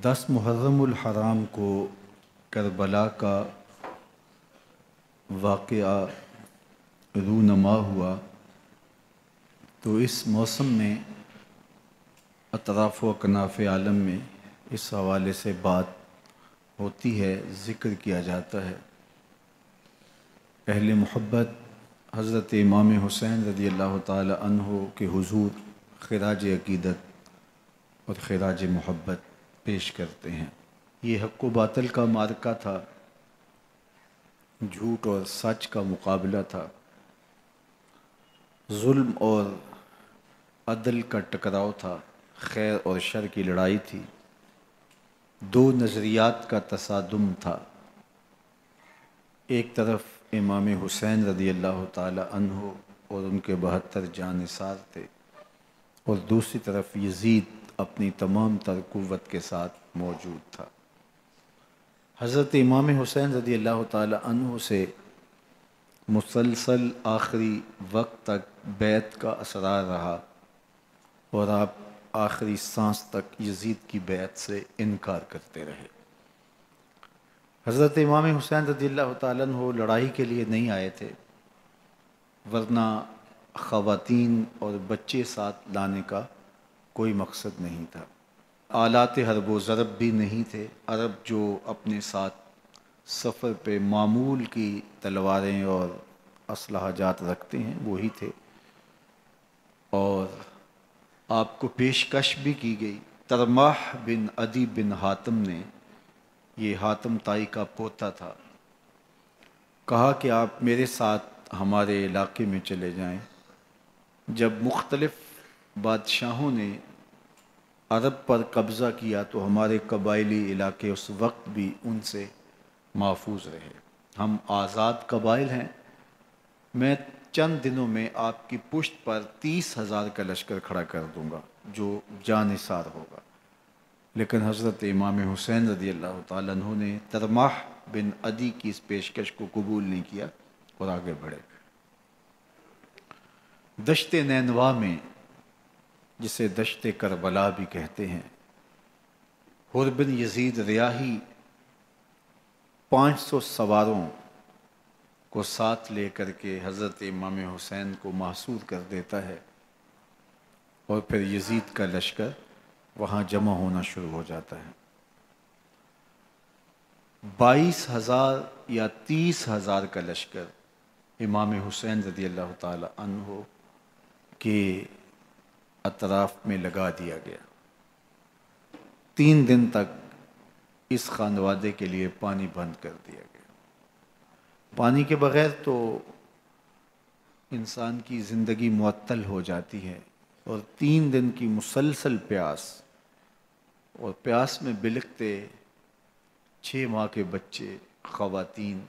10 محرم الحرام کو کربلا کا واقعہ رونما ہوا تو اس موسم میں اطراف و اکناف عالم میں اس حوالے سے بات ہوتی ہے، ذکر کیا جاتا ہے۔ اہل محبت حضرت امام حسین رضی اللہ تعالی عنہ کے حضور خراج عقیدت اور خراج محبت پیش کرتے ہیں۔ یہ حق و باطل کا معرکہ تھا، جھوٹ اور سچ کا مقابلہ تھا، ظلم اور عدل کا ٹکراؤ تھا، خیر اور شر کی لڑائی تھی، دو نظریات کا تصادم تھا۔ ایک طرف امام حسین رضی اللہ تعالی عنہ اور ان کے 72 جانثار تھے، اور دوسری طرف یزید اپنی تمام تر قوت کے ساتھ موجود تھا۔ حضرت امام حسین رضی اللہ تعالی عنہ سے مسلسل آخری وقت تک بیعت کا اصرار رہا، اور آپ آخری سانس تک یزید کی بیعت سے انکار کرتے رہے۔ حضرت امام حسین رضی اللہ تعالیٰ عنہ لڑائی کے لیے نہیں آئے تھے، ورنہ خواتین اور بچے ساتھ لانے کا کوئی مقصد نہیں تھا۔ آلات حرب و ضرب بھی نہیں تھے۔ عرب جو اپنے ساتھ سفر پہ معمول کی تلواریں اور اسلحہ جات رکھتے ہیں وہی تھے، اور آپ کو پیشکش بھی کی گئی۔ ترماح بن عدی بن حاتم نے، یہ حاتم تائی کا پوتا تھا، کہا کہ آپ میرے ساتھ ہمارے علاقے میں چلے جائیں۔ جب مختلف بادشاہوں نے عرب پر قبضہ کیا تو ہمارے قبائلی علاقے اس وقت بھی ان سے محفوظ رہے۔ ہم آزاد قبائل ہیں، میں چند دنوں میں آپ کی پشت پر 30,000 کا لشکر کھڑا کر دوں گا جو جانثار ہوگا۔ لیکن حضرت امام حسین رضی اللہ تعالیٰ عنہ نے ترماح بن عدی کی اس پیشکش کو قبول نہیں کیا اور آگے بڑھے۔ دشت نینوا میں، جسے دشت کربلا بھی کہتے ہیں، حر بن یزید ریاحی 500 سواروں کو ساتھ لے کر کے حضرت امام حسین کو محصور کر دیتا ہے، اور پھر یزید کا لشکر وہاں جمع ہونا شروع ہو جاتا ہے۔ 22,000 یا 30,000 کا لشکر امام حسین رضی اللہ تعالی عنہ کے اطراف میں لگا دیا گیا۔ 3 دن تک اس خانوادے کے لیے پانی بند کر دیا گیا۔ پانی کے بغیر تو انسان کی زندگی معطل ہو جاتی ہے، اور 3 دن کی مسلسل پیاس، اور پیاس میں بلکتے 6 ماہ کے بچے، خواتین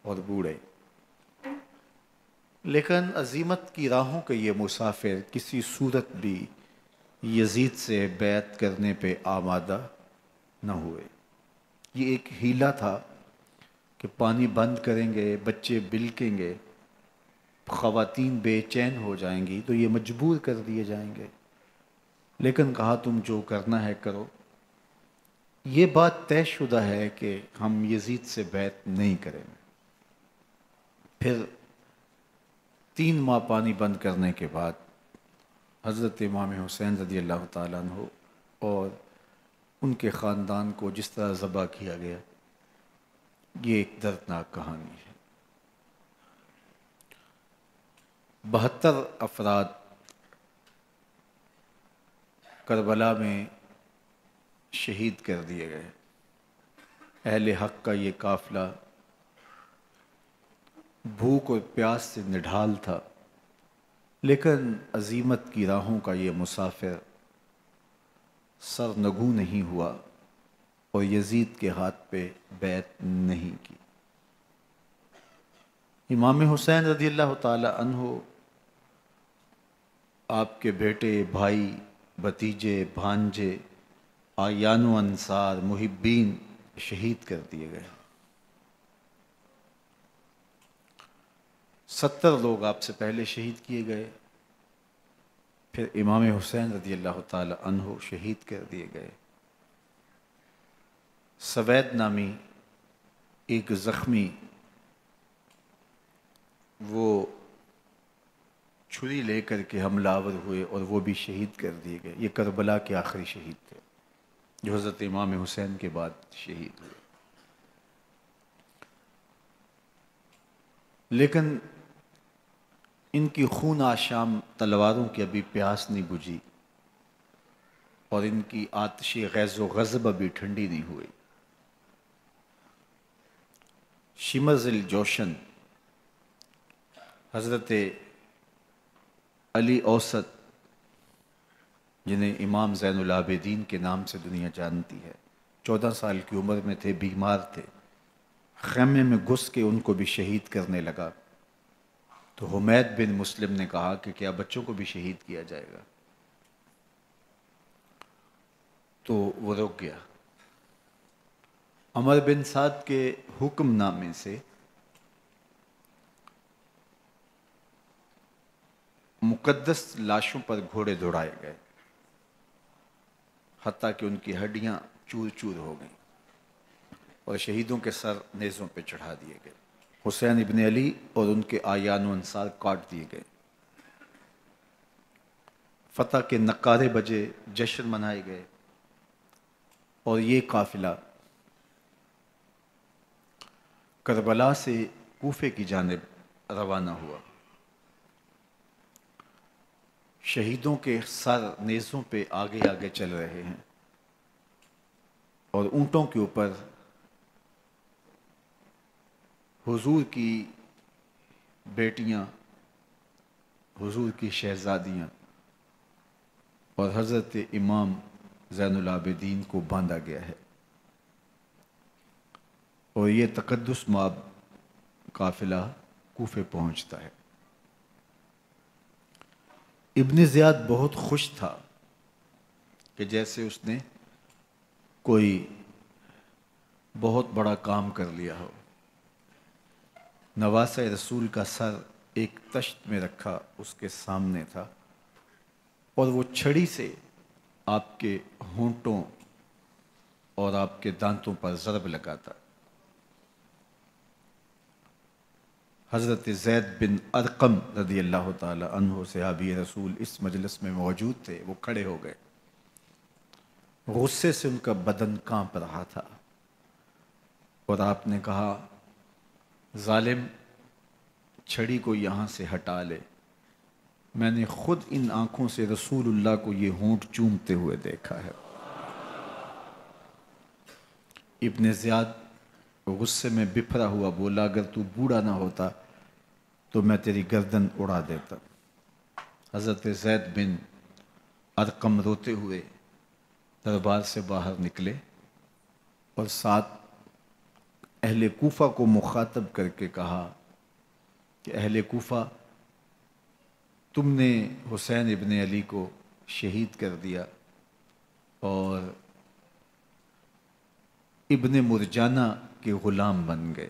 اور بوڑھے۔ لیکن عزیمت کی راہوں کے یہ مسافر کسی صورت بھی یزید سے بیعت کرنے پہ آمادہ نہ ہوئے۔ یہ ایک حیلہ تھا کہ پانی بند کریں گے، بچے بلکیں گے، خواتین بے چین ہو جائیں گی تو یہ مجبور کر دیے جائیں گے۔ لیکن کہا تم جو کرنا ہے کرو۔ یہ بات طے شدہ ہے کہ ہم یزید سے بیعت نہیں کریں گے۔ پھر 3 ماہ پانی بند کرنے کے بعد حضرت امام حسین رضی اللہ تعالیٰ عنہ اور ان کے خاندان کو جس طرح ذبح کیا گیا، یہ ایک دردناک کہانی ہے۔ 72 افراد کربلا میں شہید کر دیے گئے۔ اہل حق کا یہ قافلہ بھوک اور پیاس سے نڈھال تھا، لیکن عزیمت کی راہوں کا یہ مسافر سرنگوں نہیں ہوا اور یزید کے ہاتھ پہ بیعت نہیں کی۔ امام حسین رضی اللہ تعالی عنہ آپ کے بیٹے، بھائی، بھتیجے، بھانجے، اعیان و انصار، محبین شہید کر دیے گئے۔ 70 لوگ آپ سے پہلے شہید کیے گئے، پھر امام حسین رضی اللہ تعالی عنہ شہید کر دیے گئے۔ سوید نامی ایک زخمی وہ چھری لے کر کے حملہ آور ہوئے اور وہ بھی شہید کر دیے گئے. یہ کربلا کے آخری شہید تھے جو حضرت امام حسین کے بعد شہید ہوئے. لیکن ان کی خون آشام تلواروں کی ابھی پیاس نہیں بجھی اور ان کی آتش غیظ و غضب ابھی ٹھنڈی نہیں ہوئی. شمز الجوشن حضرت علی اوسط جنہیں امام زین العابدین کے نام سے دنیا جانتی ہے، 14 سال کی عمر میں تھے، بیمار تھے. خیمے میں گھس کے ان کو بھی شہید کرنے لگا تو حمید بن مسلم نے کہا کہ کیا بچوں کو بھی شہید کیا جائے گا؟ تو وہ رک گیا. عمر بن سعد کے حکم نامے سے مقدس لاشوں پر گھوڑے دوڑائے گئے حتیٰ کہ ان کی ہڈیاں چور چور ہو گئیں اور شہیدوں کے سر نیزوں پہ چڑھا دیے گئے. حسین ابن علی اور ان کے آیان و انصار کاٹ دیے گئے. فتح کے نقارے بجے، جشن منائے گئے اور یہ قافلہ کربلا سے کوفے کی جانب روانہ ہوا. شہیدوں کے سر نیزوں پہ آگے آگے چل رہے ہیں اور اونٹوں کے اوپر حضور کی بیٹیاں، حضور کی شہزادیاں اور حضرت امام زین العابدین کو باندھا گیا ہے. اور یہ تقدس مآب قافلہ کوفے پہنچتا ہے. ابن زیاد بہت خوش تھا کہ جیسے اس نے کوئی بہت بڑا کام کر لیا ہو. نواسہ رسول کا سر ایک تشت میں رکھا اس کے سامنے تھا اور وہ چھڑی سے آپ کے ہونٹوں اور آپ کے دانتوں پر ضرب لگاتا. حضرت زید بن ارقم رضی اللہ تعالی عنہ صحابی رسول اس مجلس میں موجود تھے. وہ کھڑے ہو گئے. غصے سے ان کا بدن کانپ رہا تھا اور آپ نے کہا، ظالم، چھڑی کو یہاں سے ہٹا لے. میں نے خود ان آنکھوں سے رسول اللہ کو یہ ہونٹ چومتے ہوئے دیکھا ہے. ابن زیاد غصے میں بپھرا ہوا بولا، اگر تو بوڑھا نہ ہوتا تو میں تیری گردن اڑا دیتا. حضرت زید بن ارقم روتے ہوئے دربار سے باہر نکلے اور ساتھ اہل کوفہ کو مخاطب کر کے کہا کہ اہل کوفہ، تم نے حسین ابن علی کو شہید کر دیا اور ابن مرجانہ کے غلام بن گئے.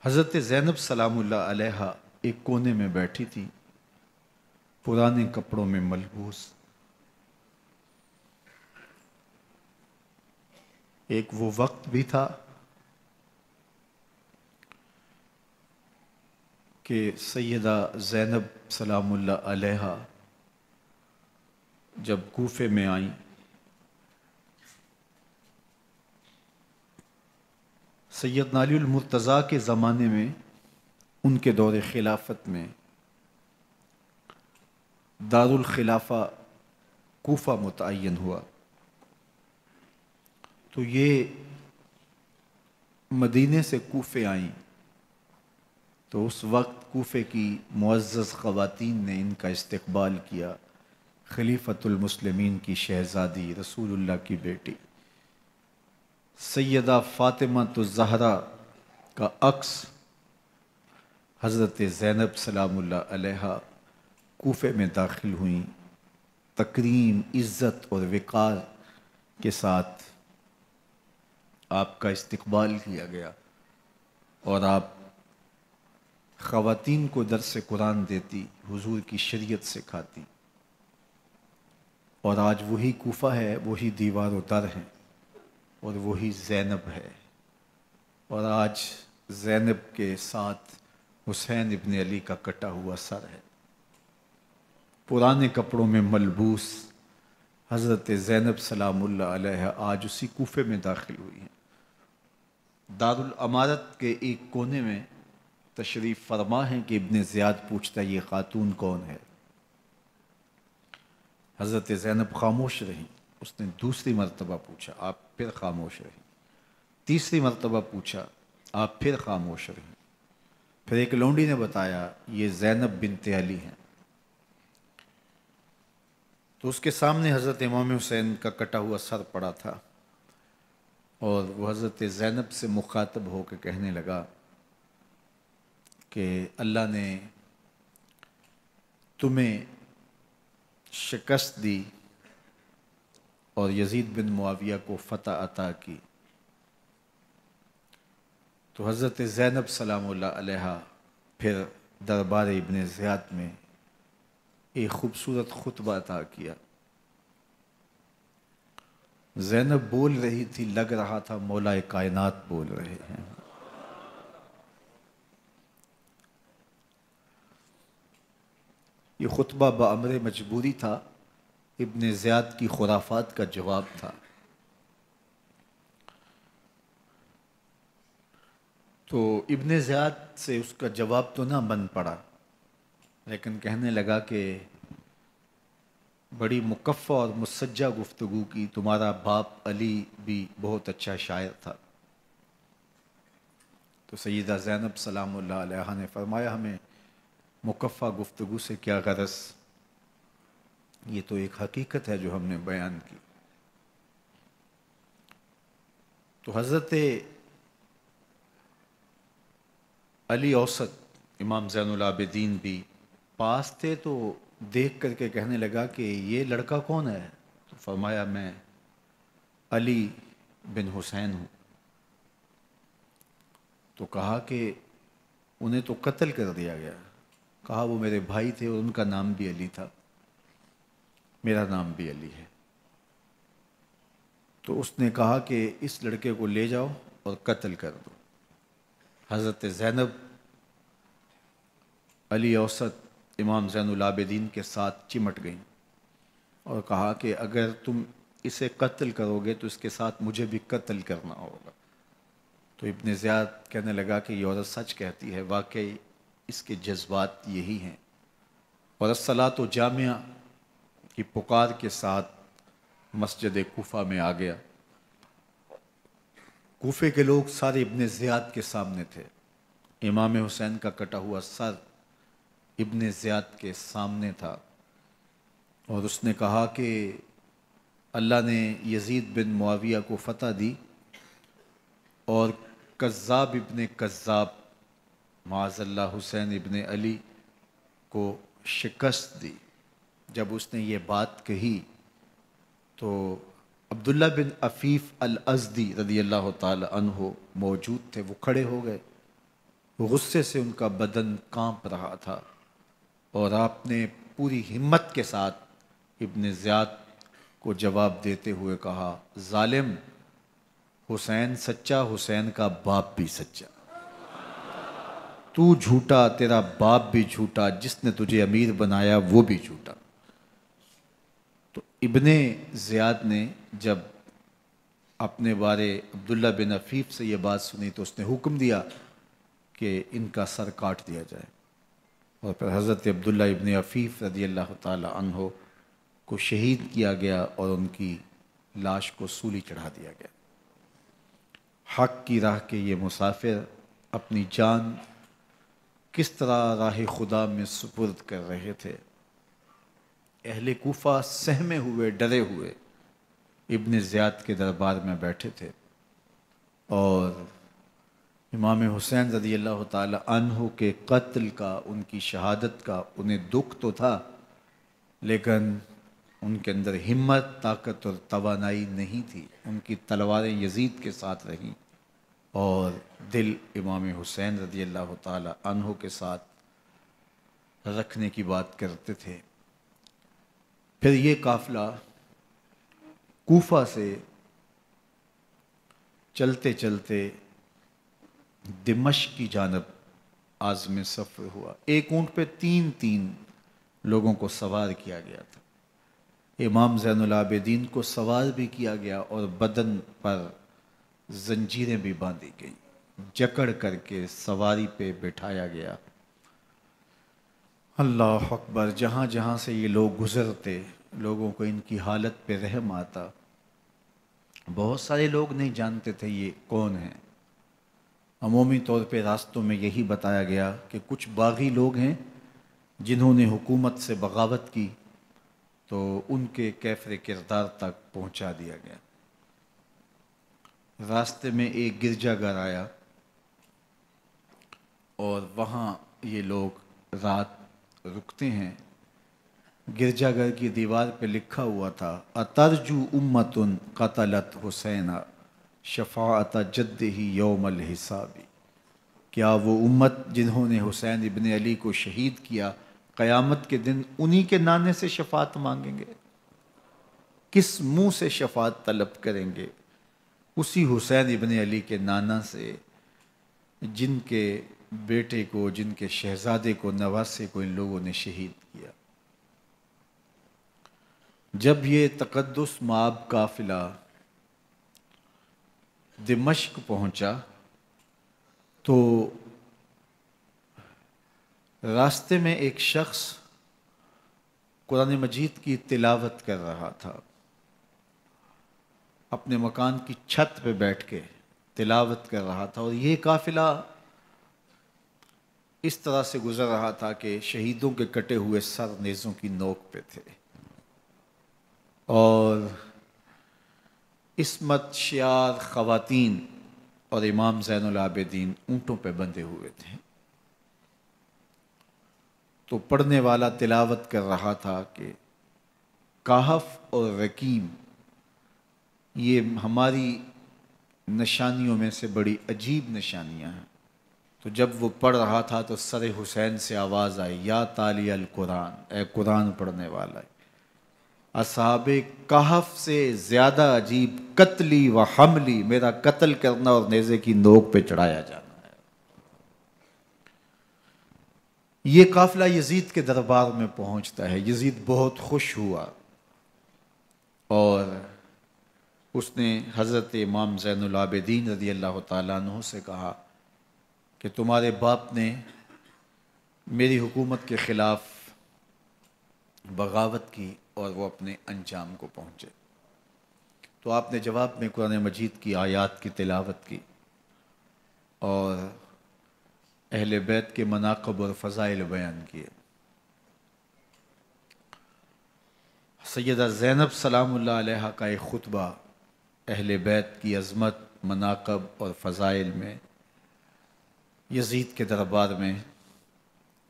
حضرت زینب سلام اللہ علیہا ایک کونے میں بیٹھی تھی، پرانے کپڑوں میں ملبوس. ایک وہ وقت بھی تھا کہ سیدہ زینب سلام اللہ علیہا جب کوفے میں آئیں سیدنا علی المرتضیٰ کے زمانے میں، ان کے دور خلافت میں دارالخلافہ کوفہ متعین ہوا. تو یہ مدینے سے کوفے آئیں تو اس وقت کوفے کی معزز خواتین نے ان کا استقبال کیا. خلیفۃ المسلمین کی شہزادی، رسول اللہ کی بیٹی سیدہ فاطمہ الزہرا کا عکس حضرت زینب سلام اللہ علیہا کوفے میں داخل ہوئیں. تکریم، عزت اور وقار کے ساتھ آپ کا استقبال کیا گیا اور آپ خواتین کو درس قرآن دیتی، حضور کی شریعت سکھاتی. اور آج وہی کوفہ ہے، وہی دیوار و در ہیں، اور وہی زینب ہے، اور آج زینب کے ساتھ حسین ابن علی کا کٹا ہوا سر ہے۔ پرانے کپڑوں میں ملبوس حضرت زینب سلام اللہ علیہ آج اسی کوفے میں داخل ہوئی ہیں۔ دارالامارت کے ایک کونے میں تشریف فرما ہیں کہ ابن زیاد پوچھتا ہے یہ خاتون کون ہے؟ حضرت زینب خاموش رہیں۔ اس نے دوسری مرتبہ پوچھا، آپ پھر خاموش رہیں۔ تیسری مرتبہ پوچھا، آپ پھر خاموش رہیں۔ پھر ایک لونڈی نے بتایا یہ زینب بنت علی ہیں۔ تو اس کے سامنے حضرت امام حسین کا کٹا ہوا سر پڑا تھا، اور وہ حضرت زینب سے مخاطب ہو کے کہنے لگا کہ اللہ نے تمہیں شکست دی اور یزید بن معاویہ کو فتح عطا کی۔ تو حضرت زینب سلام اللہ علیہ پھر دربار ابن زیاد میں ایک خوبصورت خطبہ عطا کیا۔ زینب بول رہی تھی، لگ رہا تھا مولا کائنات بول رہے ہیں۔ یہ خطبہ بامر مجبوری تھا، ابن زیاد کی خرافات کا جواب تھا۔ تو ابن زیاد سے اس کا جواب تو نہ بن پڑا، لیکن کہنے لگا کہ بڑی مکفہ اور مسجع گفتگو کی، تمہارا باپ علی بھی بہت اچھا شاعر تھا۔ تو سیدہ زینب سلام اللہ علیہ نے فرمایا ہمیں مکفہ گفتگو سے کیا غرض، یہ تو ایک حقیقت ہے جو ہم نے بیان کی۔ تو حضرت علی اوسط امام زین العابدین بھی پاس تھے، تو دیکھ کر کے کہنے لگا کہ یہ لڑکا کون ہے؟ تو فرمایا میں علی بن حسین ہوں۔ تو کہا کہ انہیں تو قتل کر دیا گیا۔ کہا وہ میرے بھائی تھے اور ان کا نام بھی علی تھا، میرا نام بھی علی ہے۔ تو اس نے کہا کہ اس لڑکے کو لے جاؤ اور قتل کر دو۔ حضرت زینب علی اوسط امام زین العابدین کے ساتھ چمٹ گئیں اور کہا کہ اگر تم اسے قتل کرو گے تو اس کے ساتھ مجھے بھی قتل کرنا ہوگا۔ تو ابن زیاد کہنے لگا کہ یہ عورت سچ کہتی ہے، واقعی اس کے جذبات یہی ہیں۔ اور الصلاۃ جامعہ کی پکار کے ساتھ مسجد کوفہ میں آ گیا۔ کوفے کے لوگ سارے ابن زیاد کے سامنے تھے۔ امام حسین کا کٹا ہوا سر ابن زیاد کے سامنے تھا، اور اس نے کہا کہ اللہ نے یزید بن معاویہ کو فتح دی اور کذاب ابن کذاب معاذ اللہ حسین ابن علی کو شکست دی۔ جب اس نے یہ بات کہی تو عبداللہ بن عفیف الازدی رضی اللہ تعالی عنہ موجود تھے، وہ کھڑے ہو گئے۔ غصے سے ان کا بدن کانپ رہا تھا، اور آپ نے پوری ہمت کے ساتھ ابن زیاد کو جواب دیتے ہوئے کہا، ظالم، حسین سچا، حسین کا باپ بھی سچا، تو جھوٹا، تیرا باپ بھی جھوٹا، جس نے تجھے امیر بنایا وہ بھی جھوٹا۔ تو ابن زیاد نے جب اپنے بارے عبداللہ بن عفیف سے یہ بات سنی تو اس نے حکم دیا کہ ان کا سر کاٹ دیا جائے، اور پھر حضرت عبداللہ ابن عفیف رضی اللہ تعالی عنہ کو شہید کیا گیا اور ان کی لاش کو سولی چڑھا دیا گیا۔ حق کی راہ کے یہ مسافر اپنی جان کس طرح راہ خدا میں سپرد کر رہے تھے۔ اہل کوفہ سہمے ہوئے، ڈرے ہوئے ابن زیاد کے دربار میں بیٹھے تھے، اور امام حسین رضی اللہ تعالی عنہ کے قتل کا، ان کی شہادت کا انہیں دکھ تو تھا، لیکن ان کے اندر ہمت، طاقت اور توانائی نہیں تھی۔ ان کی تلواریں یزید کے ساتھ رہیں اور دل امام حسین رضی اللہ تعالی عنہ کے ساتھ رکھنے کی بات کرتے تھے۔ پھر یہ قافلہ کوفہ سے چلتے چلتے دمشق کی جانب عازم سفر ہوا۔ ایک اونٹ پہ تین تین لوگوں کو سوار کیا گیا تھا۔ امام زین العابدین کو سوار بھی کیا گیا اور بدن پر زنجیریں بھی باندھی گئیں، جکڑ کر کے سواری پہ بٹھایا گیا۔ اللہ اکبر! جہاں جہاں سے یہ لوگ گزرتے، لوگوں کو ان کی حالت پہ رحم آتا۔ بہت سارے لوگ نہیں جانتے تھے یہ کون ہیں۔ عمومی طور پہ راستوں میں یہی بتایا گیا کہ کچھ باغی لوگ ہیں جنہوں نے حکومت سے بغاوت کی، تو ان کے کیفر کردار تک پہنچا دیا گیا۔ راستے میں ایک گرجا گھر آیا اور وہاں یہ لوگ رات رکتے ہیں۔ گرجا گھر کی دیوار پہ لکھا ہوا تھا: اترجو امت قتلت حسینا شفاعت جدہ یوم الحساب۔ کیا وہ امت جنہوں نے حسین ابن علی کو شہید کیا، قیامت کے دن انہی کے نانے سے شفاعت مانگیں گے؟ کس منہ سے شفاعت طلب کریں گے؟ اسی حسین ابن علی کے نانا سے، جن کے بیٹے کو، جن کے شہزادے کو، نواسے کو ان لوگوں نے شہید کیا۔ جب یہ تقدس مآب قافلہ دمشق پہنچا تو راستے میں ایک شخص قرآن مجید کی تلاوت کر رہا تھا، اپنے مکان کی چھت پہ بیٹھ کے تلاوت کر رہا تھا، اور یہ قافلہ اس طرح سے گزر رہا تھا کہ شہیدوں کے کٹے ہوئے سر نیزوں کی نوک پہ تھے، اور عصمت شیار خواتین اور امام زین العابدین اونٹوں پہ بندھے ہوئے تھے۔ تو پڑھنے والا تلاوت کر رہا تھا کہ کہف اور رقیم یہ ہماری نشانیوں میں سے بڑی عجیب نشانیاں ہیں۔ تو جب وہ پڑھ رہا تھا تو سر حسین سے آواز آئی: یا تالی القرآن، اے قرآن پڑھنے والا، اصحاب کہف سے زیادہ عجیب قتلی و حملی، میرا قتل کرنا اور نیزے کی نوک پہ چڑھایا جانا ہے۔ یہ قافلہ یزید کے دربار میں پہنچتا ہے۔ یزید بہت خوش ہوا اور اس نے حضرت امام زین العابدین رضی اللہ تعالیٰ عنہ سے کہا کہ تمہارے باپ نے میری حکومت کے خلاف بغاوت کی اور وہ اپنے انجام کو پہنچے۔ تو آپ نے جواب میں قرآن مجید کی آیات کی تلاوت کی اور اہل بیت کے مناقب اور فضائل بیان کیے۔ سیدہ زینب سلام اللہ علیہا کا ایک خطبہ اہل بیت کی عظمت، مناقب اور فضائل میں یزید کے دربار میں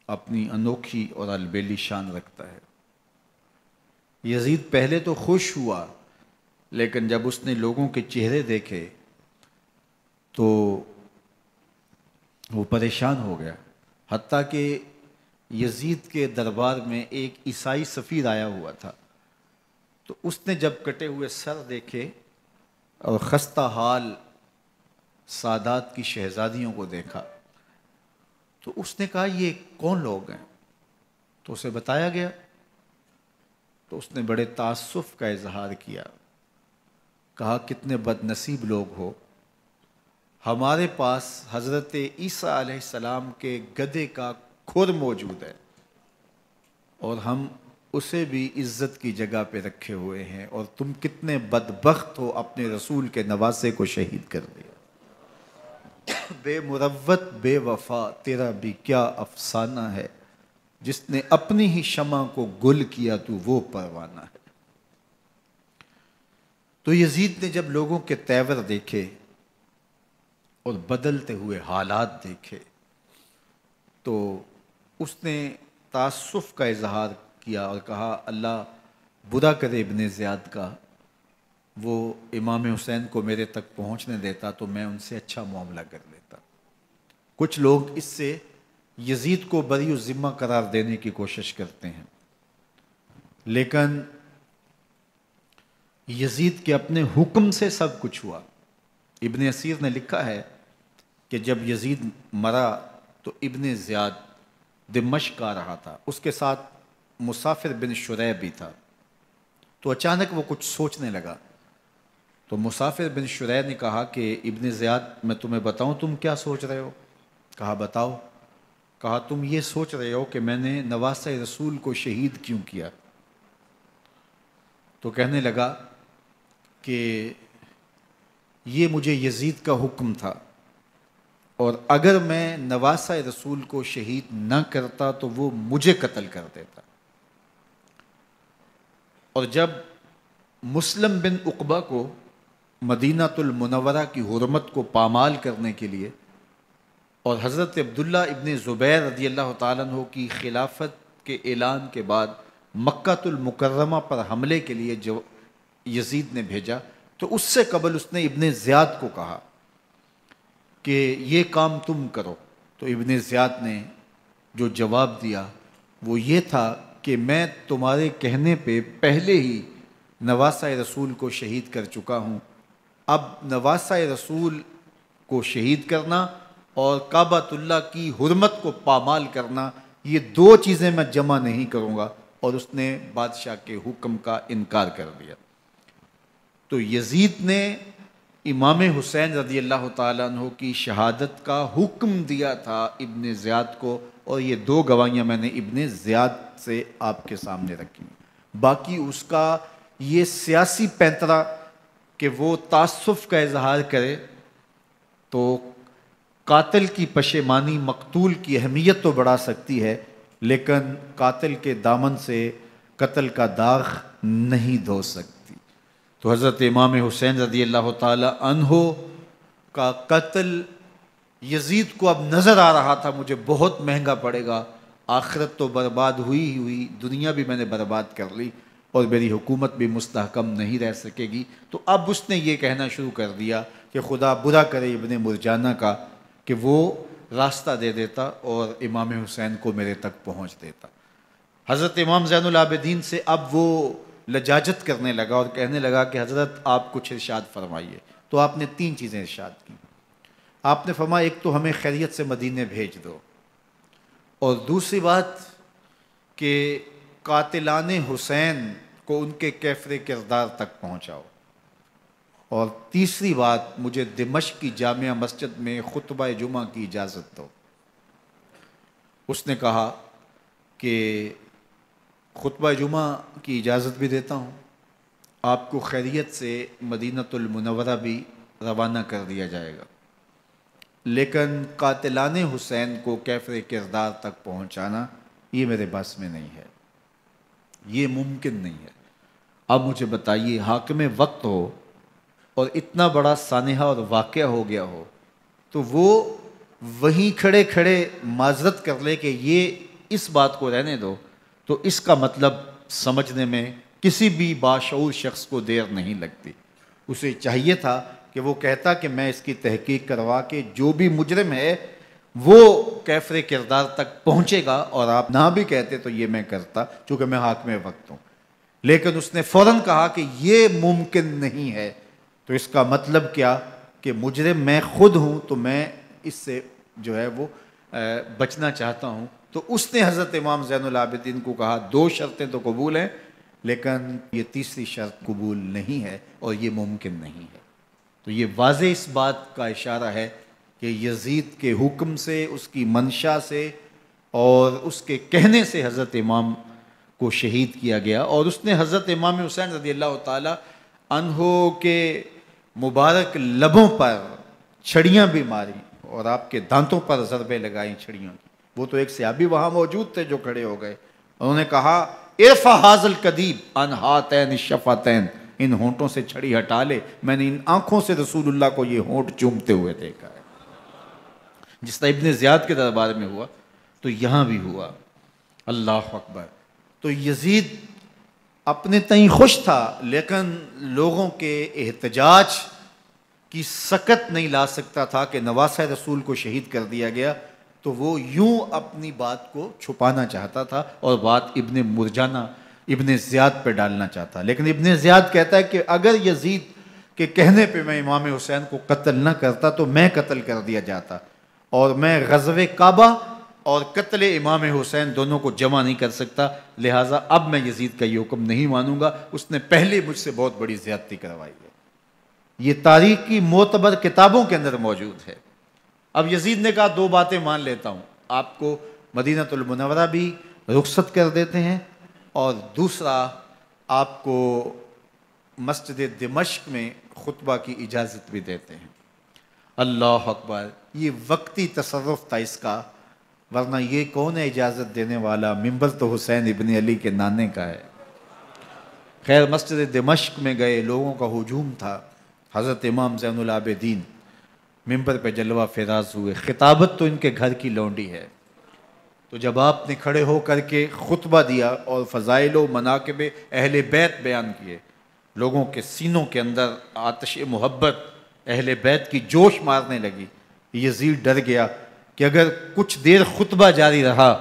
اپنی انوکھی اور البیلی شان رکھتا ہے۔ یزید پہلے تو خوش ہوا، لیکن جب اس نے لوگوں کے چہرے دیکھے تو وہ پریشان ہو گیا، حتیٰ کہ یزید کے دربار میں ایک عیسائی سفیر آیا ہوا تھا، تو اس نے جب کٹے ہوئے سر دیکھے اور خستہ حال سادات کی شہزادیوں کو دیکھا تو اس نے کہا یہ کون لوگ ہیں؟ تو اسے بتایا گیا، تو اس نے بڑے تاسف کا اظہار کیا، کہا کتنے بد نصیب لوگ ہو، ہمارے پاس حضرت عیسیٰ علیہ السلام کے گدھے کا کھر موجود ہے اور ہم اسے بھی عزت کی جگہ پہ رکھے ہوئے ہیں، اور تم کتنے بدبخت ہو، اپنے رسول کے نواسے کو شہید کر دیا۔ بے مروت بے وفا تیرا بھی کیا افسانہ ہے، جس نے اپنی ہی شمع کو گل کیا تو وہ پروانہ ہے۔ تو یزید نے جب لوگوں کے تیور دیکھے اور بدلتے ہوئے حالات دیکھے تو اس نے تعصف کا اظہار کیا اور کہا اللہ برا کرے ابن زیاد کا، وہ امام حسین کو میرے تک پہنچنے دیتا تو میں ان سے اچھا معاملہ کر لیتا۔ کچھ لوگ اس سے یزید کو بری الذمہ قرار دینے کی کوشش کرتے ہیں، لیکن یزید کے اپنے حکم سے سب کچھ ہوا۔ ابن اسیر نے لکھا ہے کہ جب یزید مرا تو ابن زیاد دمشق آ رہا تھا، اس کے ساتھ مسافر بن شریح بھی تھا، تو اچانک وہ کچھ سوچنے لگا۔ تو مسافر بن شریح نے کہا کہ ابن زیاد میں تمہیں بتاؤں تم کیا سوچ رہے ہو؟ کہا بتاؤ۔ کہا تم یہ سوچ رہے ہو کہ میں نے نواسہ رسول کو شہید کیوں کیا؟ تو کہنے لگا کہ یہ مجھے یزید کا حکم تھا، اور اگر میں نواسہ رسول کو شہید نہ کرتا تو وہ مجھے قتل کر دیتا۔ اور جب مسلم بن عقبہ کو مدینہ المنورہ کی حرمت کو پامال کرنے کے لیے اور حضرت عبداللہ ابن زبیر رضی اللہ تعالیٰ عنہ کی خلافت کے اعلان کے بعد مکہ المکرمہ پر حملے کے لیے جو یزید نے بھیجا، تو اس سے قبل اس نے ابن زیاد کو کہا کہ یہ کام تم کرو۔ تو ابن زیاد نے جو جواب دیا وہ یہ تھا کہ میں تمہارے کہنے پہ پہلے ہی نواسہ رسول کو شہید کر چکا ہوں، اب نواسہ رسول کو شہید کرنا اور کعبۃ اللہ کی حرمت کو پامال کرنا، یہ دو چیزیں میں جمع نہیں کروں گا۔ اور اس نے بادشاہ کے حکم کا انکار کر دیا۔ تو یزید نے امام حسین رضی اللہ تعالیٰ عنہ کی شہادت کا حکم دیا تھا ابن زیاد کو، اور یہ دو گواہیاں میں نے ابن زیاد سے آپ کے سامنے رکھی۔ باقی اس کا یہ سیاسی پینترا کہ وہ تعصب کا اظہار کرے، تو قاتل کی پشیمانی مقتول کی اہمیت تو بڑھا سکتی ہے، لیکن قاتل کے دامن سے قتل کا داغ نہیں دھو سکتی۔ تو حضرت امام حسین رضی اللہ تعالی عنہ کا قتل یزید کو اب نظر آ رہا تھا مجھے بہت مہنگا پڑے گا، آخرت تو برباد ہوئی ہی ہوئی، دنیا بھی میں نے برباد کر لی، اور میری حکومت بھی مستحکم نہیں رہ سکے گی۔ تو اب اس نے یہ کہنا شروع کر دیا کہ خدا برا کرے ابن مرجانہ کا کہ وہ راستہ دے دیتا اور امام حسین کو میرے تک پہنچ دیتا۔ حضرت امام زین العابدین سے اب وہ لجاجت کرنے لگا اور کہنے لگا کہ حضرت آپ کچھ ارشاد فرمائیے۔ تو آپ نے تین چیزیں ارشاد کی۔ آپ نے فرمایا ایک تو ہمیں خیریت سے مدینے بھیج دو، اور دوسری بات کہ قاتلان حسین کو ان کے کیفر کردار تک پہنچاؤ، اور تیسری بات مجھے دمشق کی جامع مسجد میں خطبہ جمعہ کی اجازت دو۔ اس نے کہا کہ خطبہ جمعہ کی اجازت بھی دیتا ہوں، آپ کو خیریت سے مدینہ المنورہ بھی روانہ کر دیا جائے گا، لیکن قاتلان حسین کو کیفر کردار تک پہنچانا یہ میرے بس میں نہیں ہے، یہ ممکن نہیں ہے۔ اب مجھے بتائیے، حاکم وقت ہو اور اتنا بڑا سانحہ اور واقعہ ہو گیا ہو، تو وہ وہیں کھڑے کھڑے معذرت کر لے کہ یہ اس بات کو رہنے دو، تو اس کا مطلب سمجھنے میں کسی بھی باشعور شخص کو دیر نہیں لگتی۔ اسے چاہیے تھا کہ وہ کہتا کہ میں اس کی تحقیق کروا کے جو بھی مجرم ہے وہ کیفر کردار تک پہنچے گا، اور آپ نہ بھی کہتے تو یہ میں کرتا چونکہ میں حاکم وقت ہوں۔ لیکن اس نے فوراً کہا کہ یہ ممکن نہیں ہے، تو اس کا مطلب کیا کہ مجرم میں خود ہوں، تو میں اس سے جو ہے وہ بچنا چاہتا ہوں۔ تو اس نے حضرت امام زین العابدین کو کہا دو شرطیں تو قبول ہیں، لیکن یہ تیسری شرط قبول نہیں ہے اور یہ ممکن نہیں ہے۔ تو یہ واضح اس بات کا اشارہ ہے کہ یزید کے حکم سے، اس کی منشا سے اور اس کے کہنے سے حضرت امام کو شہید کیا گیا، اور اس نے حضرت امام حسین رضی اللہ تعالی عنہ کے مبارک لبوں پر چھڑیاں بھی ماری اور آپ کے دانتوں پر ضربیں لگائیں چھڑیوں کی۔ وہ تو ایک صحابی وہاں موجود تھے جو کھڑے ہو گئے، انہوں نے کہا ارفع ھذا الکدیب عن ھاتین الشفتین، ان ہونٹوں سے چھڑی ہٹا لے، میں نے ان آنکھوں سے رسول اللہ کو یہ ہونٹ چومتے ہوئے دیکھا ہے۔ جس طرح ابن زیاد کے دربار میں ہوا تو یہاں بھی ہوا۔ اللہ اکبر۔ تو یزید اپنے تئیں خوش تھا، لیکن لوگوں کے احتجاج کی سکت نہیں لا سکتا تھا کہ نواسہ رسول کو شہید کر دیا گیا، تو وہ یوں اپنی بات کو چھپانا چاہتا تھا، اور بات ابن مرجانہ ابن زیاد پہ ڈالنا چاہتا، لیکن ابن زیاد کہتا ہے کہ اگر یزید کے کہنے پہ میں امام حسین کو قتل نہ کرتا تو میں قتل کر دیا جاتا، اور میں غزوہ کعبہ اور قتل امام حسین دونوں کو جمع نہیں کر سکتا، لہٰذا اب میں یزید کا یہ حکم نہیں مانوں گا، اس نے پہلے مجھ سے بہت بڑی زیادتی کروائی ہے۔ یہ تاریخ کی معتبر کتابوں کے اندر موجود ہے۔ اب یزید نے کہا دو باتیں مان لیتا ہوں، آپ کو مدینہ المنورہ بھی رخصت کر دیتے ہیں، اور دوسرا آپ کو مسجد دمشق میں خطبہ کی اجازت بھی دیتے ہیں۔ اللہ اکبر، یہ وقتی تصرف تھا اس کا، ورنہ یہ کون ہے اجازت دینے والا؟ منبر تو حسین ابن علی کے نانے کا ہے۔ خیر، مسجد دمشق میں گئے، لوگوں کا ہجوم تھا، حضرت امام زین العابدین منبر پہ جلوہ فراز ہوئے، خطابت تو ان کے گھر کی لونڈی ہے، تو جب آپ نے کھڑے ہو کر کے خطبہ دیا اور فضائل و مناقب اہل بیت بیان کیے، لوگوں کے سینوں کے اندر آتش محبت اہل بیت کی جوش مارنے لگی۔ یزید ڈر گیا کہ اگر کچھ دیر خطبہ جاری رہا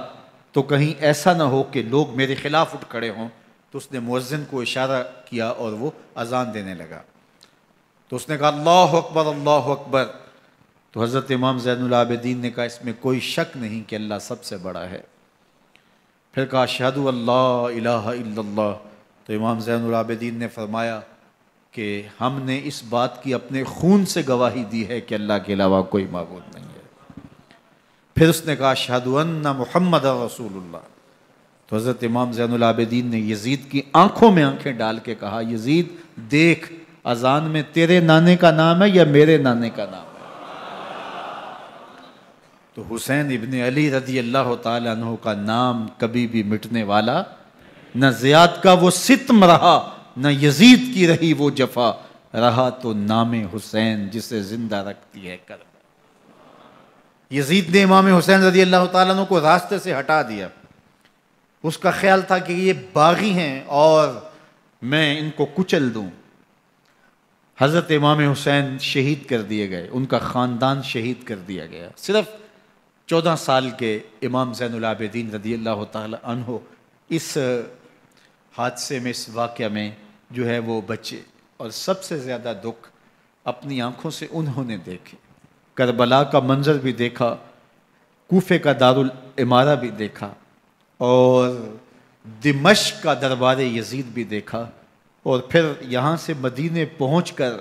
تو کہیں ایسا نہ ہو کہ لوگ میرے خلاف اٹھ کھڑے ہوں، تو اس نے مؤذن کو اشارہ کیا اور وہ اذان دینے لگا، تو اس نے کہا اللہ اکبر اللہ اکبر، تو حضرت امام زین العابدین نے کہا اس میں کوئی شک نہیں کہ اللہ سب سے بڑا ہے۔ پھر کہا اشہد اللہ الہ الا اللہ، تو امام زین العابدین نے فرمایا کہ ہم نے اس بات کی اپنے خون سے گواہی دی ہے کہ اللہ کے علاوہ کوئی معبود نہیں ہے۔ پھر اس نے کہا اشہد ان محمد رسول اللہ، تو حضرت امام زین العابدین نے یزید کی آنکھوں میں آنکھیں ڈال کے کہا یزید دیکھ، اذان میں تیرے نانے کا نام ہے یا میرے نانے کا نام ہے؟ تو حسین ابن علی رضی اللہ تعالیٰ عنہ کا نام کبھی بھی مٹنے والا نہ زیاد کا وہ ستم رہا، نہ یزید کی رہی وہ جفا، رہا تو نام حسین جسے زندہ رکھتی ہے کربلا۔ یزید نے امام حسین رضی اللہ تعالیٰ عنہ کو راستے سے ہٹا دیا، اس کا خیال تھا کہ یہ باغی ہیں اور میں ان کو کچل دوں۔ حضرت امام حسین شہید کر دیے گئے، ان کا خاندان شہید کر دیا گیا۔ صرف 14 سال کے امام زین العابدین رضی اللہ تعالی عنہ اس حادثے میں، اس واقعہ میں جو ہے وہ بچے، اور سب سے زیادہ دکھ اپنی آنکھوں سے انہوں نے دیکھے، کربلا کا منظر بھی دیکھا، کوفے کا دارالعمارہ بھی دیکھا، اور دمشق کا دربار یزید بھی دیکھا، اور پھر یہاں سے مدینے پہنچ کر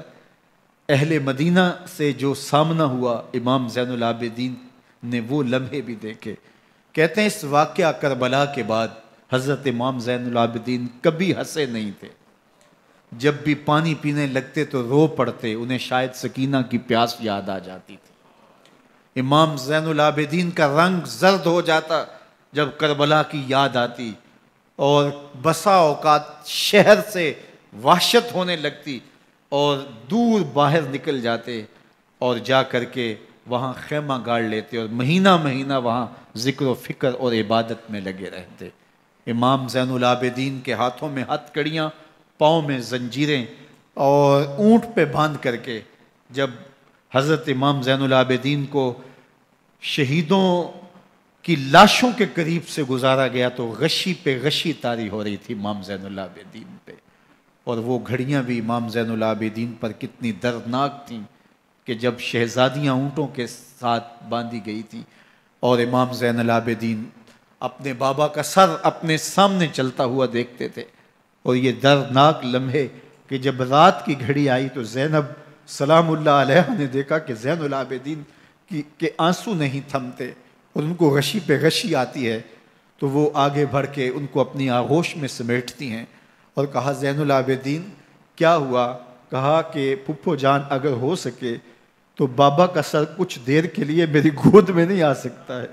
اہل مدینہ سے جو سامنا ہوا امام زین العابدین نے وہ لمحے بھی دیکھے۔ کہتے ہیں اس واقعہ کربلا کے بعد حضرت امام زین العابدین کبھی ہنسے نہیں تھے، جب بھی پانی پینے لگتے تو رو پڑتے، انہیں شاید سکینہ کی پیاس یاد آ جاتی تھی۔ امام زین العابدین کا رنگ زرد ہو جاتا جب کربلا کی یاد آتی، اور بسا اوقات شہر سے وحشت ہونے لگتی اور دور باہر نکل جاتے اور جا کر کے وہاں خیمہ گاڑ لیتے اور مہینہ مہینہ وہاں ذکر و فکر اور عبادت میں لگے رہتے۔ امام زین العابدین کے ہاتھوں میں ہتھ کڑیاں، پاؤں میں زنجیریں، اور اونٹ پہ باندھ کر کے جب حضرت امام زین العابدین کو شہیدوں کی لاشوں کے قریب سے گزارا گیا تو غشی پہ غشی طاری ہو رہی تھی امام زین العابدین پہ، اور وہ گھڑیاں بھی امام زین العابدین پر کتنی دردناک تھیں کہ جب شہزادیاں اونٹوں کے ساتھ باندھی گئی تھیں اور امام زین العابدین اپنے بابا کا سر اپنے سامنے چلتا ہوا دیکھتے تھے، اور یہ دردناک لمحے کہ جب رات کی گھڑی آئی تو زینب سلام اللہ علیہ نے دیکھا کہ زین العابدین کے آنسو نہیں تھمتے اور ان کو غشی پہ غشی آتی ہے، تو وہ آگے بڑھ کے ان کو اپنی آغوش میں سمیٹتی ہیں اور کہا زین العابدین کیا ہوا؟ کہا کہ پھپھو جان اگر ہو سکے تو بابا کا سر کچھ دیر کے لیے میری گود میں نہیں آ سکتا ہے۔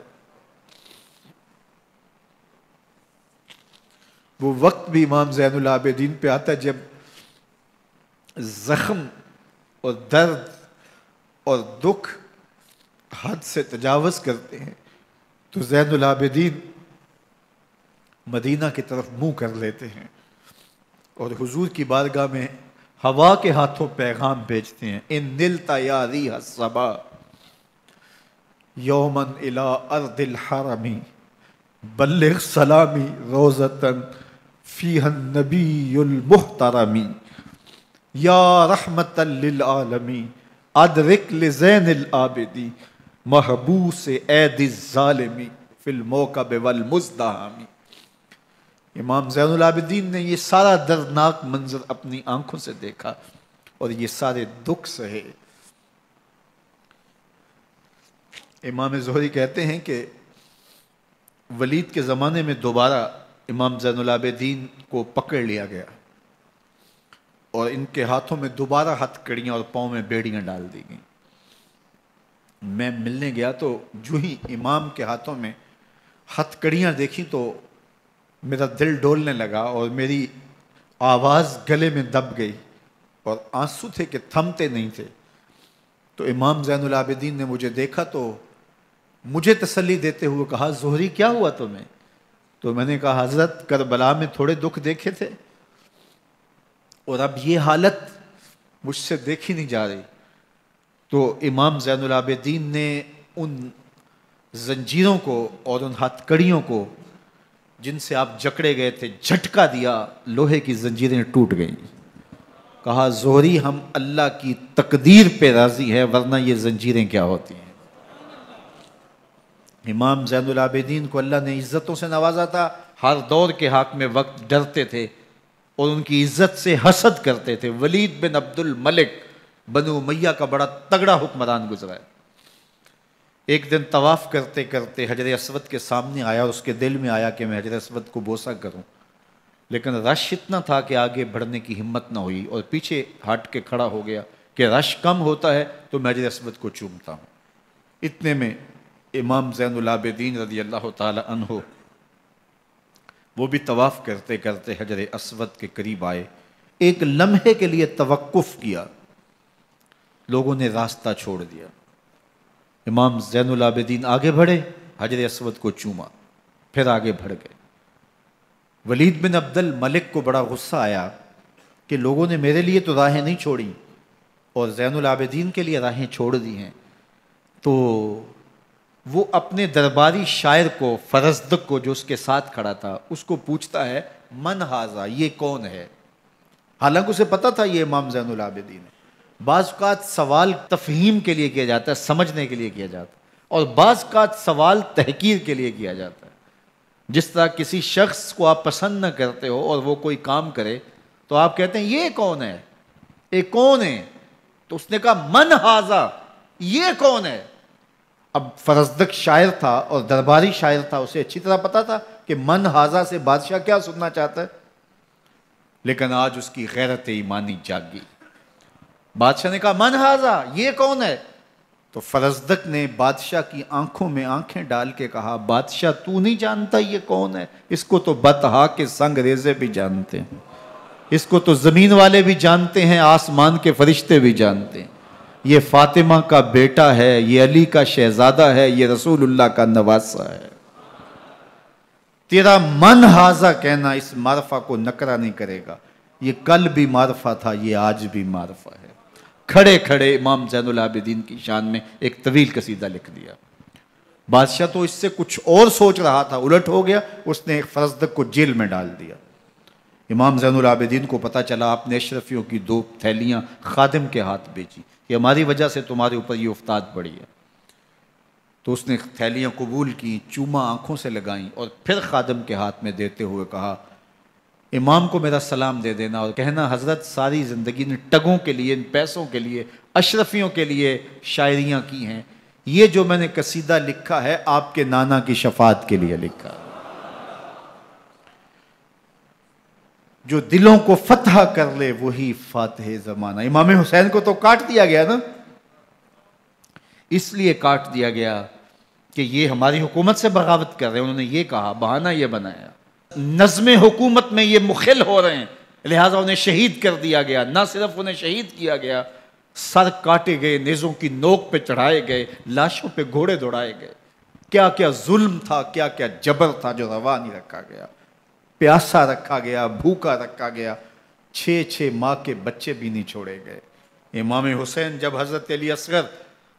وہ وقت بھی امام زین العابدین پہ آتا ہے جب زخم اور درد اور دکھ حد سے تجاوز کرتے ہیں تو زین العابدین مدینہ کی طرف منہ کر لیتے ہیں اور حضور کی بارگاہ میں ہوا کے ہاتھوں پیغام بھیجتے ہیں، ان نلتا یا ریح الصبا یومن الی ارض الحرمی بلغ سلامی روزتن فیہ النبی المحترم یا رحمت للعالمین ادرک لزین العابدی محبوس عید الظالمی فی الموکب والمزدحم۔ امام زین العابدین نے یہ سارا دردناک منظر اپنی آنکھوں سے دیکھا اور یہ سارے دکھ سہے۔ امام زہری کہتے ہیں کہ ولید کے زمانے میں دوبارہ امام زین العابدین کو پکڑ لیا گیا اور ان کے ہاتھوں میں دوبارہ ہتھ کڑیاں اور پاؤں میں بیڑیاں ڈال دی گئیں۔ میں ملنے گیا تو جو ہی امام کے ہاتھوں میں ہتھ کڑیاں دیکھی تو میرا دل ڈولنے لگا اور میری آواز گلے میں دب گئی اور آنسو تھے کہ تھمتے نہیں تھے۔ تو امام زین العابدین نے مجھے دیکھا تو مجھے تسلی دیتے ہوئے کہا زہری کیا ہوا تمہیں؟ تو میں نے کہا حضرت کربلا میں تھوڑے دکھ دیکھے تھے اور اب یہ حالت مجھ سے دیکھی نہیں جا رہی۔ تو امام زین العابدین نے ان زنجیروں کو اور ان ہتھ کڑیوں کو جن سے آپ جکڑے گئے تھے جھٹکا دیا، لوہے کی زنجیریں ٹوٹ گئیں۔ کہا زہری ہم اللہ کی تقدیر پہ راضی ہے ورنہ یہ زنجیریں کیا ہوتی ہیں۔ امام زین العابدین کو اللہ نے عزتوں سے نوازا تھا، ہر دور کے حاکم وقت ڈرتے تھے اور ان کی عزت سے حسد کرتے تھے۔ ولید بن عبد الملک بنو امیہ کا بڑا تگڑا حکمران گزرا ہے۔ ایک دن طواف کرتے کرتے حجر اسود کے سامنے آیا اور اس کے دل میں آیا کہ میں حجر اسود کو بوسہ کروں، لیکن رش اتنا تھا کہ آگے بڑھنے کی ہمت نہ ہوئی اور پیچھے ہٹ کے کھڑا ہو گیا کہ رش کم ہوتا ہے تو میں حجر اسود کو چومتا ہوں۔ اتنے میں امام زین العابدین رضی اللہ تعالی عنہ وہ بھی طواف کرتے کرتے حجر اسود کے قریب آئے، ایک لمحے کے لیے توقف کیا، لوگوں نے راستہ چھوڑ دیا۔ امام زین العابدین آگے بڑھے، حجر اسود کو چوما، پھر آگے بڑھ گئے۔ ولید بن عبد الملک کو بڑا غصہ آیا کہ لوگوں نے میرے لیے تو راہیں نہیں چھوڑی اور زین العابدین کے لیے راہیں چھوڑ دی ہیں۔ تو وہ اپنے درباری شاعر کو، فرزدق کو جو اس کے ساتھ کھڑا تھا، اس کو پوچھتا ہے من ھذا، یہ کون ہے؟ حالانکہ اسے پتا تھا یہ امام زین العابدین ہے۔ بعض اوقات سوال تفہیم کے لیے کیا جاتا ہے، سمجھنے کے لیے کیا جاتا ہے، اور بعض اوقات سوال تحقیر کے لیے کیا جاتا ہے۔ جس طرح کسی شخص کو آپ پسند نہ کرتے ہو اور وہ کوئی کام کرے تو آپ کہتے ہیں یہ کون ہے، یہ کون ہے؟ تو اس نے کہا من ھذا، یہ کون ہے؟ اب فرزدق شاعر تھا اور درباری شاعر تھا، اسے اچھی طرح پتا تھا کہ من ھذا سے بادشاہ کیا سننا چاہتا ہے، لیکن آج اس کی غیرت ایمانی جاگی۔ بادشاہ نے کہا من ھذا، یہ کون ہے؟ تو فرزدق نے بادشاہ کی آنکھوں میں آنکھیں ڈال کے کہا بادشاہ تو نہیں جانتا یہ کون ہے؟ اس کو تو بطحا کے سنگ ریزے بھی جانتے ہیں، اس کو تو زمین والے بھی جانتے ہیں، آسمان کے فرشتے بھی جانتے ہیں۔ یہ فاطمہ کا بیٹا ہے، یہ علی کا شہزادہ ہے، یہ رسول اللہ کا نواسہ ہے۔ تیرا من ھذا کہنا اس معرفہ کو نکرا نہیں کرے گا، یہ کل بھی معرفہ تھا، یہ آج بھی معرفہ ہے۔ کھڑے کھڑے امام زین العابدین کی شان میں ایک طویل قصیدہ لکھ دیا۔ بادشاہ تو اس سے کچھ اور سوچ رہا تھا، الٹ ہو گیا، اس نے ایک فرزدق کو جیل میں ڈال دیا۔ امام زین العابدین کو پتا چلا، آپ نے اشرفیوں کی 2 تھیلیاں خادم کے ہاتھ بیچی کہ ہماری وجہ سے تمہارے اوپر یہ افتاد پڑی ہے۔ تو اس نے تھیلیاں قبول کی، چوما آنکھوں سے لگائیں اور پھر خادم کے ہاتھ میں دیتے ہوئے کہا امام کو میرا سلام دے دینا اور کہنا حضرت ساری زندگی نے ٹگوں کے لیے، ان پیسوں کے لیے، اشرفیوں کے لیے شاعریاں کی ہیں، یہ جو میں نے قصیدہ لکھا ہے آپ کے نانا کی شفاعت کے لیے لکھا ہے۔ جو دلوں کو فتح کر لے وہی فاتح زمانہ۔ امام حسین کو تو کاٹ دیا گیا نا، اس لیے کاٹ دیا گیا کہ یہ ہماری حکومت سے بغاوت کر رہے ہیں، انہوں نے یہ کہا، بہانہ یہ بنایا، نظم حکومت میں یہ مخل ہو رہے ہیں، لہٰذا انہیں شہید کر دیا گیا۔ نہ صرف انہیں شہید کیا گیا، سر کاٹے گئے، نیزوں کی نوک پہ چڑھائے گئے، لاشوں پہ گھوڑے دوڑائے گئے۔ کیا کیا ظلم تھا، کیا کیا جبر تھا جو روا نہیں رکھا گیا۔ پیاسا رکھا گیا، بھوکا رکھا گیا، 6 ماہ کے بچے بھی نہیں چھوڑے گئے۔ امام حسین جب حضرت علی اصغر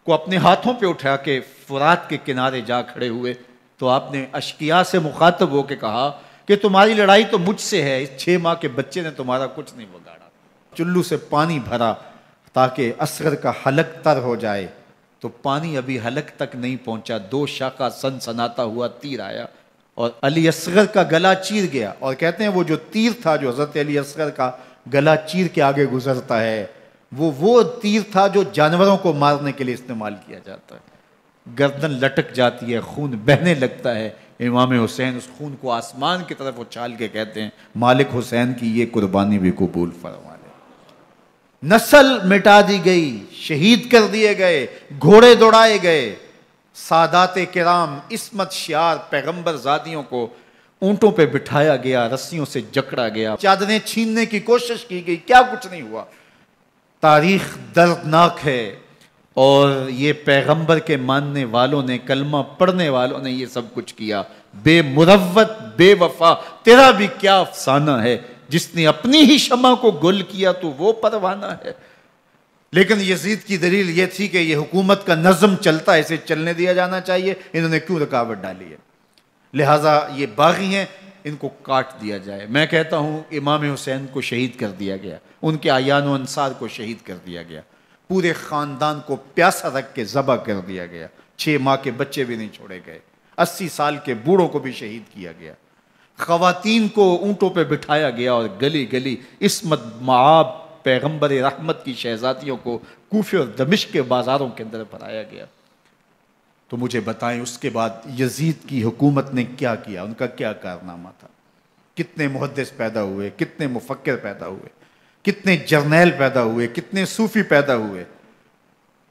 کو اپنے ہاتھوں پہ اٹھا کے فرات کے کنارے جا کھڑے ہوئے تو آپ نے اشقیاء سے مخاطب ہو کے کہا کہ تمہاری لڑائی تو مجھ سے ہے، اس 6 ماہ کے بچے نے تمہارا کچھ نہیں بگاڑا۔ چلو سے پانی بھرا تاکہ اصغر کا حلق تر ہو جائے، تو پانی ابھی حلق تک نہیں پہنچا، 2 شاخہ سن سناتا ہوا تیر آیا اور علی اصغر کا گلا چیر گیا۔ اور کہتے ہیں وہ جو تیر تھا جو حضرت علی اصغر کا گلا چیر کے آگے گزرتا ہے، وہ تیر تھا جو جانوروں کو مارنے کے لیے استعمال کیا جاتا ہے۔ گردن لٹک جاتی ہے، خون بہنے لگتا ہے۔ امام حسین اس خون کو آسمان کی طرف اچھال کے کہتے ہیں مالک حسین کی یہ قربانی بھی قبول فرما لے۔ نسل مٹا دی گئی، شہید کر دیے گئے، گھوڑے دوڑائے گئے، سادات کرام عصمت شعار پیغمبر زادیوں کو اونٹوں پہ بٹھایا گیا، رسیوں سے جکڑا گیا، چادریں چھیننے کی کوشش کی گئی، کیا کچھ نہیں ہوا۔ تاریخ دردناک ہے، اور یہ پیغمبر کے ماننے والوں نے، کلمہ پڑھنے والوں نے یہ سب کچھ کیا۔ بے مروت، بے وفا، تیرا بھی کیا افسانہ ہے، جس نے اپنی ہی شمع کو گل کیا تو وہ پروانہ ہے۔ لیکن یزید کی دلیل یہ تھی کہ یہ حکومت کا نظم چلتا ہے، اسے چلنے دیا جانا چاہیے، انہوں نے کیوں رکاوٹ ڈالی ہے، لہٰذا یہ باغی ہیں، ان کو کاٹ دیا جائے۔ میں کہتا ہوں امام حسین کو شہید کر دیا گیا، ان کے اعیان و انصار کو شہید کر دیا گیا، پورے خاندان کو پیاسا رکھ کے ذبح کر دیا گیا، 6 ماہ کے بچے بھی نہیں چھوڑے گئے، 80 سال کے بوڑھوں کو بھی شہید کیا گیا، خواتین کو اونٹوں پہ بٹھایا گیا، اور گلی گلی عصمت معاب پیغمبر رحمت کی شہزادیوں کو کوفے اور دمشق کے بازاروں کے اندر بھرایا گیا۔ تو مجھے بتائیں اس کے بعد یزید کی حکومت نے کیا کیا، ان کا کیا کارنامہ تھا؟ کتنے محدث پیدا ہوئے، کتنے مفکر پیدا ہوئے، کتنے جرنیل پیدا ہوئے، کتنے صوفی پیدا ہوئے؟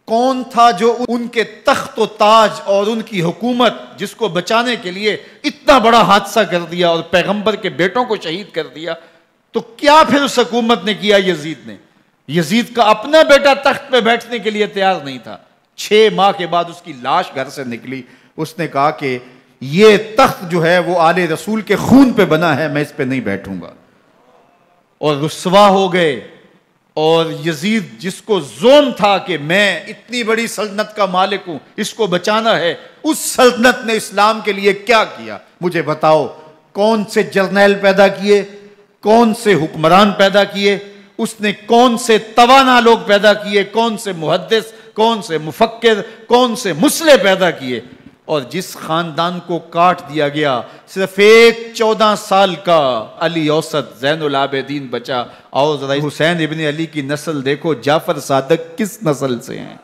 کون تھا جو ان کے تخت و تاج اور ان کی حکومت جس کو بچانے کے لیے اتنا بڑا حادثہ کر دیا اور پیغمبر کے بیٹوں کو شہید کر دیا؟ تو کیا پھر اس حکومت نے کیا؟ یزید نے، یزید کا اپنا بیٹا تخت پہ بیٹھنے کے لیے تیار نہیں تھا۔ 6 ماہ کے بعد اس کی لاش گھر سے نکلی، اس نے کہا کہ یہ تخت جو ہے وہ آل رسول کے خون پہ بنا ہے، میں اس پہ نہیں بیٹھوں گا، اور رسوا ہو گئے۔ اور یزید جس کو زوم تھا کہ میں اتنی بڑی سلطنت کا مالک ہوں، اس کو بچانا ہے، اس سلطنت نے اسلام کے لیے کیا کیا؟ مجھے بتاؤ، کون سے جرنیل پیدا کیے، کون سے حکمران پیدا کیے، اس نے کون سے توانا لوگ پیدا کیے، کون سے محدث، کون سے مفکر، کون سے مسلح پیدا کیے؟ اور جس خاندان کو کاٹ دیا گیا، صرف ایک 14 سال کا علی اوسط زین العابدین بچا۔ اور ذرا حسین ابن علی کی نسل دیکھو، جعفر صادق کس نسل سے ہیں،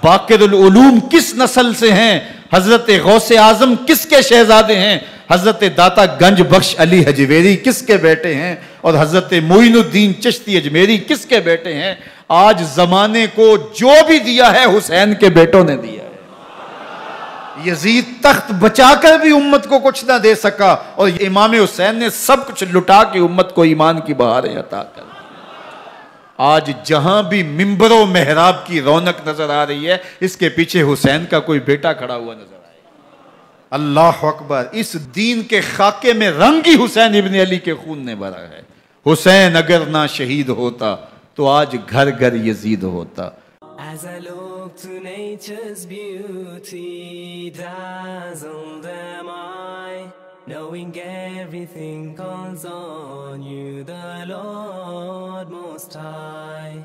باقر العلوم کس نسل سے ہیں، حضرت غوث اعظم کس کے شہزادے ہیں، حضرت داتا گنج بخش علی حجویری کس کے بیٹے ہیں، اور حضرت معین الدین چشتی اجمیری کس کے بیٹے ہیں؟ آج زمانے کو جو بھی دیا ہے حسین کے بیٹوں نے دیا ہے۔ یزید تخت بچا کر بھی امت کو کچھ نہ دے سکا، اور امام حسین نے سب کچھ لٹا کے امت کو ایمان کی بہاریں عطا کر دی۔ آج جہاں بھی منبر و محراب کی رونق نظر آ رہی ہے، اس کے پیچھے حسین کا کوئی بیٹا کھڑا ہوا نظر آئے گا۔ اللہ اکبر! اس دین کے خاکے میں رنگ ہی حسین ابن علی کے خون نے بھرا ہے۔ حسین اگر نہ شہید ہوتا تو آج گھر گھر یزید ہوتا۔ As I look to nature's beauty, dazzled am I, knowing everything calls on you, the Lord Most High.